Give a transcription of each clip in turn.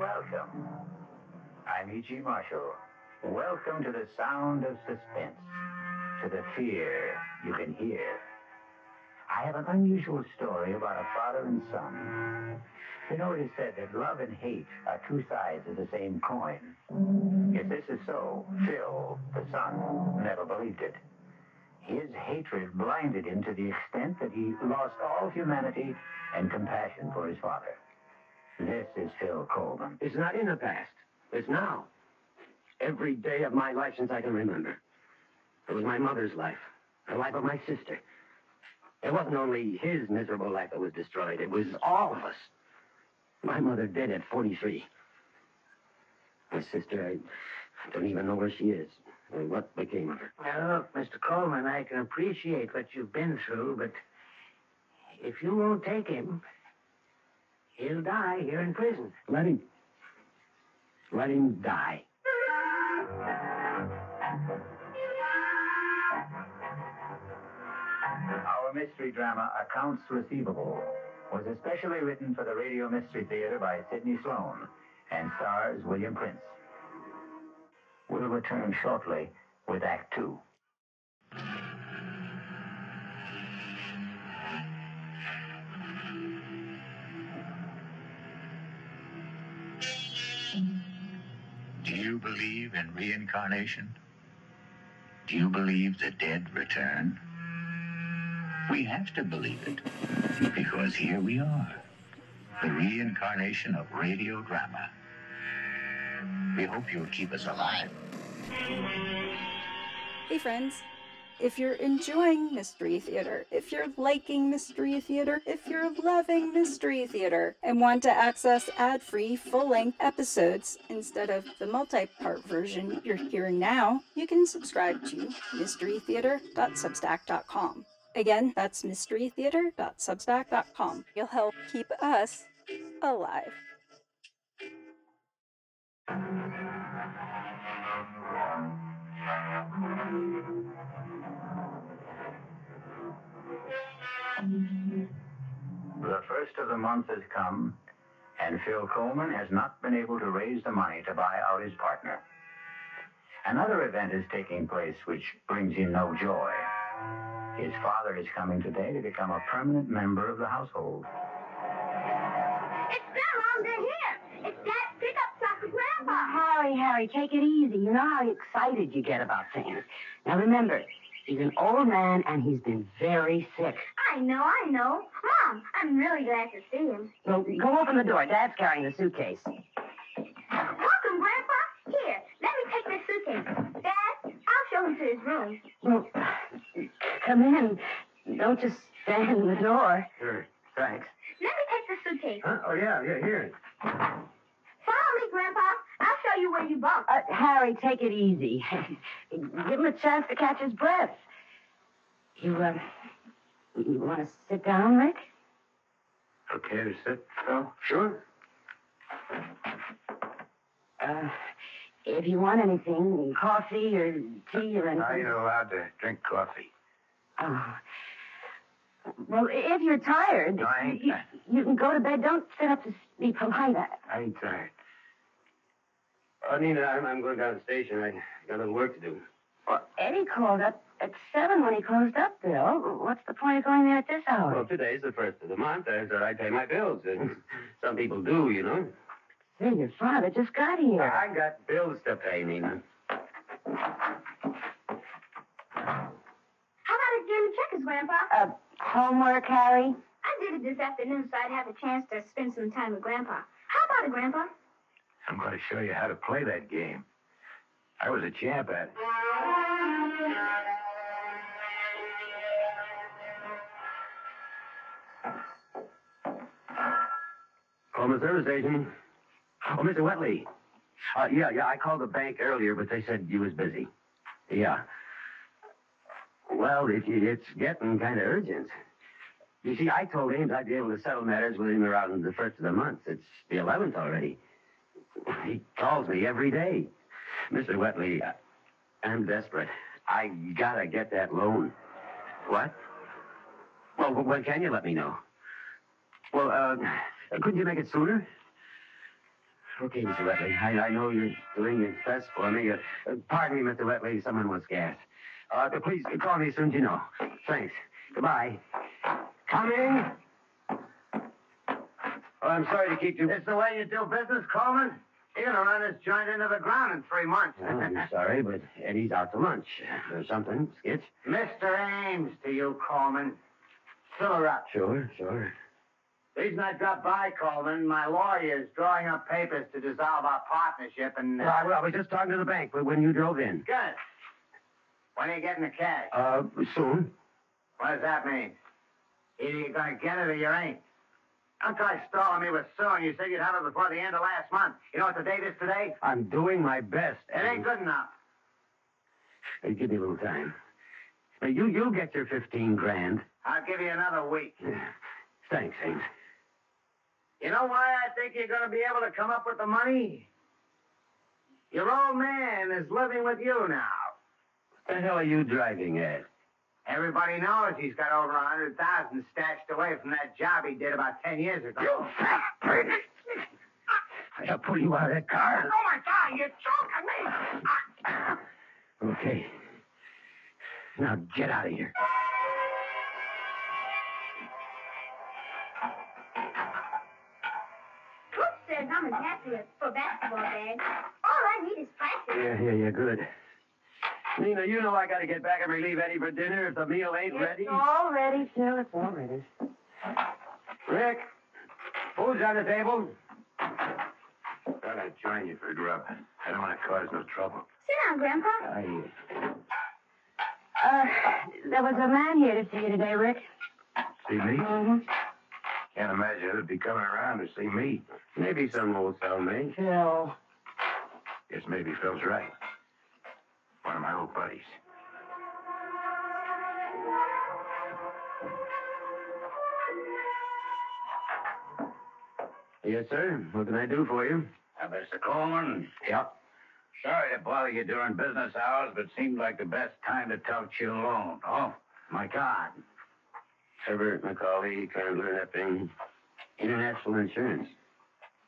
Welcome. I'm E.G. Marshall. Welcome to the sound of suspense, to the fear you can hear. I have an unusual story about a father and son. You know, it is said that love and hate are two sides of the same coin. If this is so, Phil, the son, never believed it. His hatred blinded him to the extent that he lost all humanity and compassion for his father. This is Phil Coleman. It's not in the past. It's now. Every day of my life since I can remember. It was my mother's life, the life of my sister. It wasn't only his miserable life that was destroyed. It was all of us. My mother dead at 43. My sister, I don't even know where she is or what became of her. Now, look, Mr. Coleman, I can appreciate what you've been through, but if you won't take him, he'll die here in prison. Let him die. Our mystery drama, Accounts Receivable, was especially written for the Radio Mystery Theater by Sidney Sloan and stars William Prince. We'll return shortly with Act Two. Do you believe in reincarnation? Do you believe the dead return? We have to believe it, because here we are, the reincarnation of radio drama. We hope you'll keep us alive. Hey friends, if you're enjoying Mystery Theater, if you're liking Mystery Theater, if you're loving Mystery Theater, and want to access ad-free, full-length episodes instead of the multi-part version you're hearing now, you can subscribe to mysterytheater.substack.com. Again, that's mysterytheater.substack.com. You'll help keep us alive. The first of the month has come, and Phil Coleman has not been able to raise the money to buy out his partner. Another event is taking place which brings him no joy. His father is coming today to become a permanent member of the household. It's Bill, Mom, they're here. It's Dad's pickup truck for Grandpa. Harry, take it easy. You know how excited you get about things. Now remember, he's an old man and he's been very sick. I know. Mom, I'm really glad to see him. Well, go open the door. Dad's carrying the suitcase. Welcome, Grandpa. Here, let me take this suitcase. Dad, I'll show him to his room. Well, come in. Don't just stand in the door. Sure, thanks. Let me take the suitcase. Huh? Oh, yeah, here. Follow me, Grandpa. I'll show you where you bump. Harry, take it easy. Give him a chance to catch his breath. You want to sit down, Rick? Okay to sit, Phil? Sure. If you want anything, coffee or tea or anything. I ain't allowed to drink coffee. Oh. Well, if you're tired, No, I ain't. You can go to bed. Don't sit up to be polite. I ain't tired. Oh, Nina, I'm going down to the station. I got a little work to do. Well, Eddie called up at 7 when he closed up, Bill. What's the point of going there at this hour? Well, today's the first of the month. I pay my bills. Some people do, you know. Say, your father just got here. I got bills to pay, Nina. How about a game of checkers, Grandpa? Homework, Harry? I did it this afternoon so I'd have a chance to spend some time with Grandpa. How about it, Grandpa? I'm going to show you how to play that game. I was a champ at it. Coleman service station. Oh, Mr. Wetley. Yeah, I called the bank earlier, but they said you was busy. Yeah. Well, it's getting kind of urgent. You see, I told Ames I'd be able to settle matters with him around the first of the month. It's the 11th already. He calls me every day. Mr. Wetley, I'm desperate. I gotta get that loan. What? Well, when can you let me know? Well, couldn't you make it sooner? Okay, Mr. Wetley. I know you're doing your best for me. Pardon me, Mr. Wetley. Someone was gas. But please call me as soon as you know. Thanks. Goodbye. Coming. Oh, I'm sorry to keep you. This the way you do business, Coleman? You're going to run this joint into the ground in 3 months. Well, I'm sorry, but Eddie's out to lunch or something. Skitch? Mr. Ames to you, Coleman. Fill her up. Sure. The reason I dropped by, Coleman, my lawyer's drawing up papers to dissolve our partnership and... Well, I was just talking to the bank when you drove in. Good. When are you getting the cash? Soon. What does that mean? Either you're going to get it or you ain't. Don't try stalling me with soon. You said you'd have it before the end of last month. You know what the date is today? I'm doing my best. It ain't good enough. Hey, give me a little time. Now, you'll get your 15 grand. I'll give you another week. Thanks, Ames. You know why I think you're going to be able to come up with the money? Your old man is living with you now. What the hell are you driving at? Everybody knows he's got over 100,000 stashed away from that job he did about 10 years ago. You fat pig! I'll pull you out of that car. Oh, my God, you're choking me! Okay. Now get out of here. Coach says I'm as happy for basketball, Dad. All I need is practice. Yeah, good. Nina, you know I got to get back and relieve Eddie for dinner if the meal ain't ready. It's all ready, Phil. It's all ready. Rick, food's on the table. Thought I'd join you for grub. I don't want to cause no trouble. Sit down, Grandpa. There was a man here to see you today, Rick. See me? Mm-hmm. Can't imagine who'd be coming around to see me. Maybe some old cellmate. Phil. Guess maybe Phil's right. One of my old buddies. Yes, sir. What can I do for you? Mr. Coleman. Yep. Sorry to bother you during business hours, but seemed like the best time to talk to you alone. Oh, my God. Herbert McCauley, Candler, Epping. International Insurance.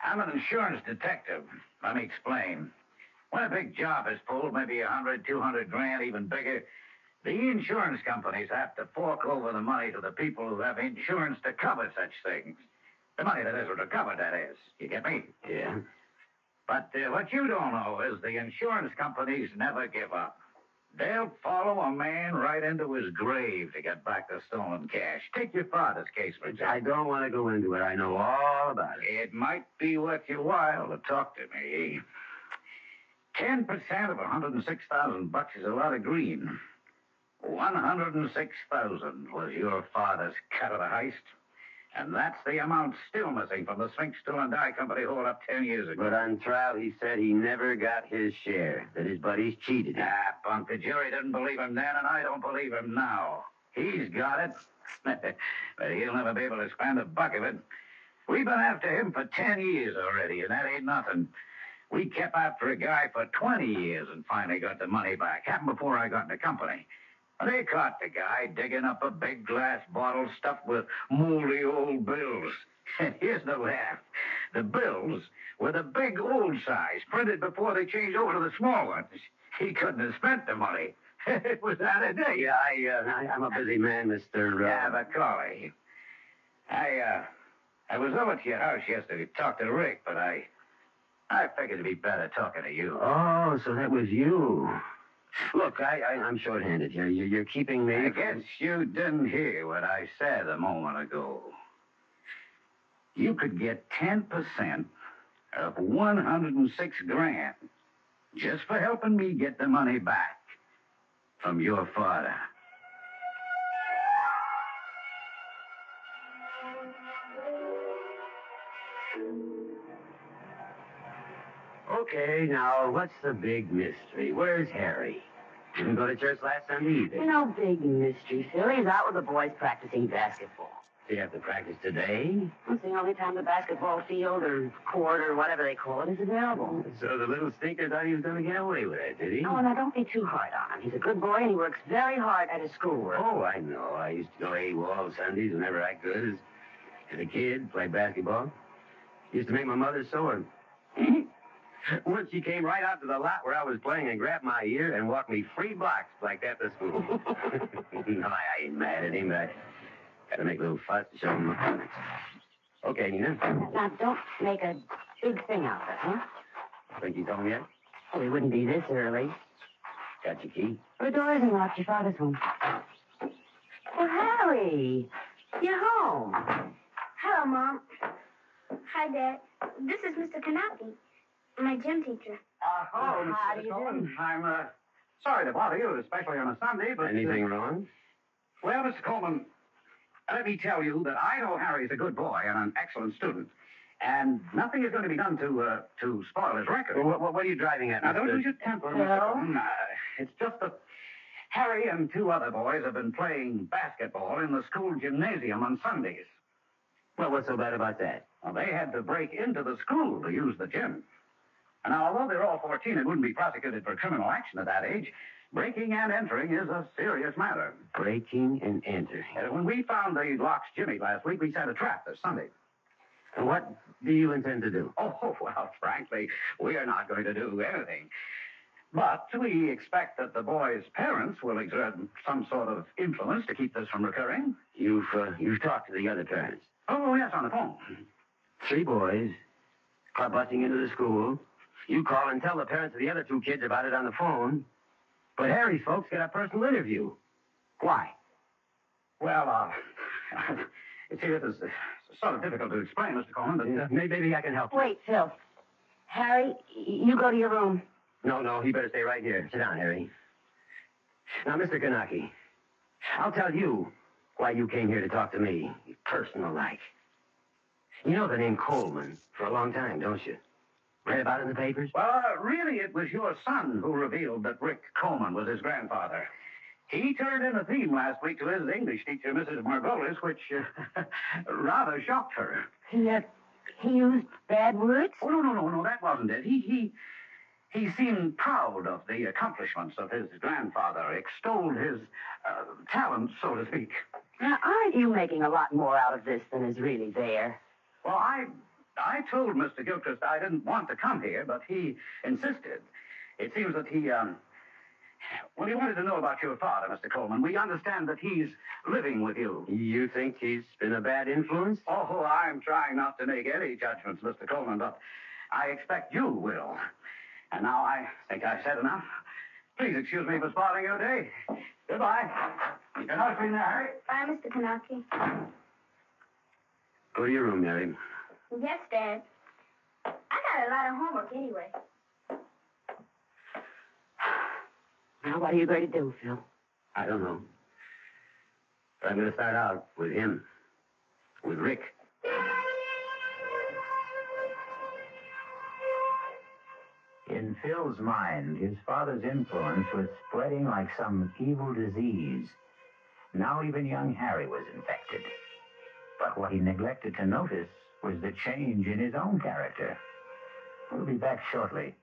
I'm an insurance detective. Let me explain. When a big job is pulled, maybe 100, 200 grand, even bigger, the insurance companies have to fork over the money to the people who have insurance to cover such things. The money that is recovered, that is. You get me? Yeah. But what you don't know is the insurance companies never give up. They'll follow a man right into his grave to get back the stolen cash. Take your father's case, for example. I don't want to go into it. I know all about it. It might be worth your while to talk to me. 10% of 106,000 bucks is a lot of green. 106,000 was your father's cut of the heist. And that's the amount still missing from the Sphinx Tool and Die Company hold-up 10 years ago. But on trial, he said he never got his share, that his buddies cheated him. Punk, the jury didn't believe him then, and I don't believe him now. He's got it, but he'll never be able to spend a buck of it. We've been after him for 10 years already, and that ain't nothing. We kept after a guy for 20 years and finally got the money back. Happened before I got in the company. They caught the guy digging up a big glass bottle stuffed with moldy old bills. And here's the laugh. The bills were the big old size, printed before they changed over to the small ones. He couldn't have spent the money. It was out of date. Yeah, I'm a busy man, Mr. Yeah, Macaulay. I was over to your house yesterday to talk to Rick, but I figured it'd be better talking to you. Oh, so that was you. Look, I'm short-handed here. You're keeping me... I guess you didn't hear what I said a moment ago. You could get 10% of 106 grand just for helping me get the money back from your father. Okay, now, what's the big mystery? Where's Harry? Didn't go to church last Sunday either. No big mystery, Phil. He's out with the boys practicing basketball. Do you have to practice today? It's the only time the basketball field or court or whatever they call it is available. So the little stinker thought he was going to get away with it, did he? Oh, now, don't be too hard on him. He's a good boy, and he works very hard at his schoolwork. Oh, I know. I used to go AWOL Sundays whenever I could as a kid, play basketball. Used to make my mother sore. Once she came right out to the lot where I was playing and grabbed my ear and walked me 3 blocks like that to school. No, I ain't mad at him, but I gotta make a little fuss to show him my comments. Okay, Nina. Now, don't make a big thing out of it, huh? Think he's home yet? Well, he wouldn't be this early. Got your key? The door isn't locked. Your father's home. Well, Harry, you're home. Hello, Mom. Hi, Dad. This is Mr. Kanaki, my gym teacher. Hello, How do Mr. you Coleman. do? I'm sorry to bother you, especially on a Sunday, but... Anything wrong? Well, Mr. Coleman, let me tell you that I know Harry's a good boy and an excellent student, and nothing is going to be done to spoil his record. Well, what are you driving at, Now, don't Mr. lose your temper, Well? Mr. Coleman. It's just that Harry and 2 other boys have been playing basketball in the school gymnasium on Sundays. Well, what's so bad about that? Well, they had to break into the school to use the gym. And now, although they're all 14 and wouldn't be prosecuted for criminal action at that age, breaking and entering is a serious matter. Breaking and entering. When we found the locks Jimmy last week, we set a trap this Sunday. And what do you intend to do? Oh, well, frankly, we are not going to do anything. But we expect that the boys' parents will exert some sort of influence to keep this from recurring. You've talked to the other parents. Oh, yes, on the phone. 3 boys, car busting into the school. You call and tell the parents of the other 2 kids about it on the phone. But Harry's folks get a personal interview. Why? Well, you see, this is sort of difficult to explain, Mr. Coleman, but... Maybe I can help you. Wait, Phil. Harry, you go to your room. No, he better stay right here. Sit down, Harry. Now, Mr. Kanaki, I'll tell you why you came here to talk to me, personal-like. You know the name Coleman for a long time, don't you? Read about it in the papers? Well, really, it was your son who revealed that Rick Coleman was his grandfather. He turned in a theme last week to his English teacher, Mrs. Margolis, which rather shocked her. He used bad words? Oh, no, that wasn't it. He seemed proud of the accomplishments of his grandfather, extolled his talent, so to speak. Now, aren't you making a lot more out of this than is really there? Well, I told Mr. Gilchrist I didn't want to come here, but he insisted. It seems that he wanted to know about your father, Mr. Coleman. We understand that he's living with you. You think he's been a bad influence? Oh, I'm trying not to make any judgments, Mr. Coleman, but I expect you will. And now I think I've said enough. Please excuse me for spoiling your day. Goodbye. Good night, Harry. Bye, Mr. Kanaki. Go to your room, Mary. Yes, Dad. I got a lot of homework anyway. Now, what are you going to do, Phil? I don't know. But I'm going to start out with him. With Rick. In Phil's mind, his father's influence was spreading like some evil disease. Now even young Harry was infected. But what he neglected to notice was the change in his own character. We'll be back shortly.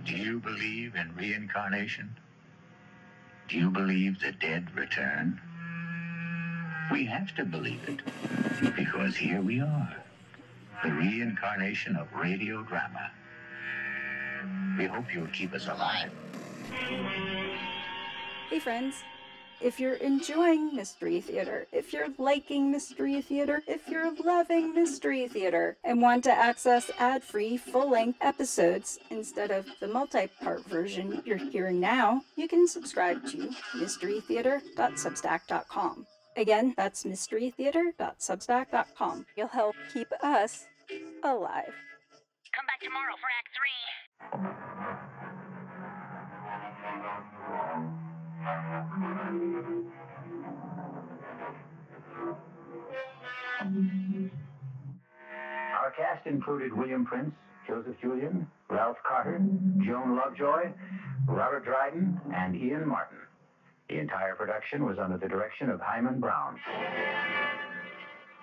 Do you believe in reincarnation? Do you believe the dead return? We have to believe it, because here we are, the reincarnation of radio drama. We hope you'll keep us alive. Hey friends, if you're enjoying Mystery Theater, if you're liking Mystery Theater, if you're loving Mystery Theater, and want to access ad-free full-length episodes instead of the multi-part version you're hearing now, you can subscribe to mysterytheater.substack.com. Again, that's mysterytheater.substack.com. You'll help keep us alive. Come back tomorrow for Act 3. Our cast included William Prince, Joseph Julian, Ralph Carter, Joan Lovejoy, Robert Dryden, and Ian Martin. The entire production was under the direction of Himan Brown.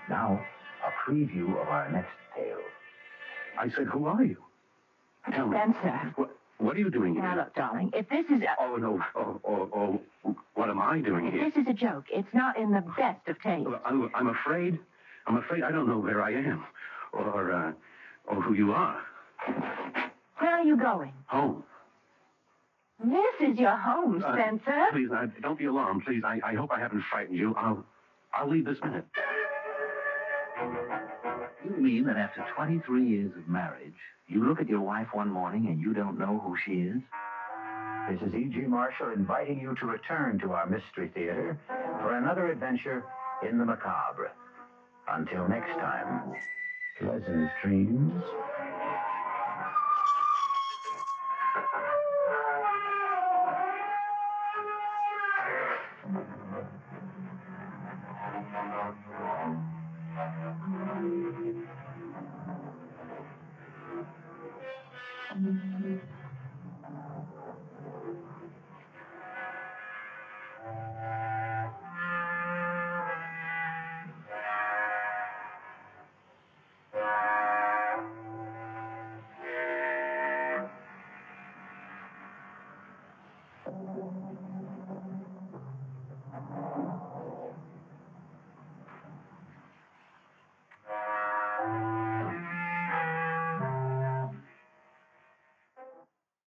Now, a preview of our next tale. I said, who are you? Tell me. Spencer. What are you doing here? Now, look, darling, if this is a... Oh, no. What am I doing here? This is a joke. It's not in the best of taste. I'm afraid I don't know where I am or who you are. Where are you going? Home. This is your home, Spencer. Please, don't be alarmed, please. I hope I haven't frightened you. I'll leave this minute. You mean that after 23 years of marriage, you look at your wife one morning and you don't know who she is? This is E.G. Marshall inviting you to return to our Mystery Theater for another adventure in the macabre. Until next time, pleasant dreams.